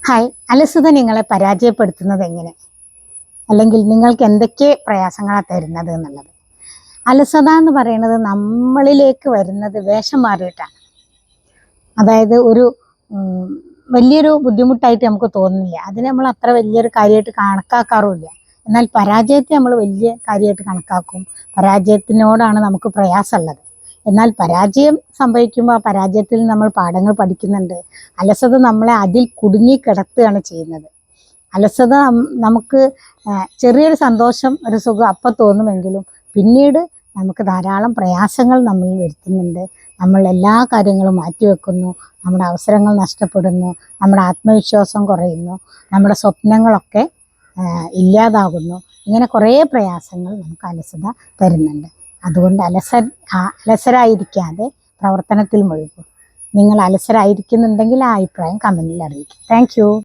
Hi, അലസത നിങ്ങളെ പരാജയപ്പെടുത്തുന്നത് എങ്ങനെ? അല്ലെങ്കിൽ നിങ്ങൾക്ക് എന്തൊക്കെ പ്രയാസങ്ങളാണ് തരുന്നത് എന്നുള്ളത്. അലസത എന്ന് പറയുന്നത് നമ്മളിലേക്ക് വരുന്നത് വേഷം മാറിയിട്ടാണ്. അതായത് ഒരു വലിയൊരു ബുദ്ധിമുട്ടായിട്ട് നമുക്ക് തോന്നുന്നില്ല. അതിനെ നമ്മൾ അത്ര വലിയൊരു കാര്യമായിട്ട് കണക്കാക്കാറുമില്ല. എന്നാൽ പരാജയത്തെ നമ്മൾ വലിയ കാര്യമായിട്ട് കണക്കാക്കും. പരാജയത്തിനോടാണ് നമുക്ക് പ്രയാസമുള്ളത്. എന്നാൽ പരാജയം സംഭവിക്കുമ്പോൾ ആ പരാജയത്തിൽ നമ്മൾ പാഠങ്ങൾ പഠിക്കുന്നുണ്ട്. അലസത നമ്മളെ അതിൽ കുടുങ്ങി കിടത്തുകയാണ് ചെയ്യുന്നത്. അലസത നമുക്ക് ചെറിയൊരു സന്തോഷം, ഒരു സുഖം അപ്പം തോന്നുമെങ്കിലും പിന്നീട് നമുക്ക് ധാരാളം പ്രയാസങ്ങൾ നമ്മൾ വരുത്തുന്നുണ്ട്. നമ്മൾ എല്ലാ കാര്യങ്ങളും മാറ്റിവെക്കുന്നു, നമ്മുടെ അവസരങ്ങൾ നഷ്ടപ്പെടുന്നു, നമ്മുടെ ആത്മവിശ്വാസം കുറയുന്നു, നമ്മുടെ സ്വപ്നങ്ങളൊക്കെ ഇല്ലാതാകുന്നു. ഇങ്ങനെ കുറേ പ്രയാസങ്ങൾ നമുക്ക് അലസത തരുന്നുണ്ട്. അതുകൊണ്ട് അലസരായിരിക്കാതെ പ്രവർത്തനത്തിൽ മുഴുകും. നിങ്ങൾ അലസരായിരിക്കുന്നുണ്ടെങ്കിൽ ആ അഭിപ്രായം കമൻറ്റിൽ അറിയിക്കും. Thank you.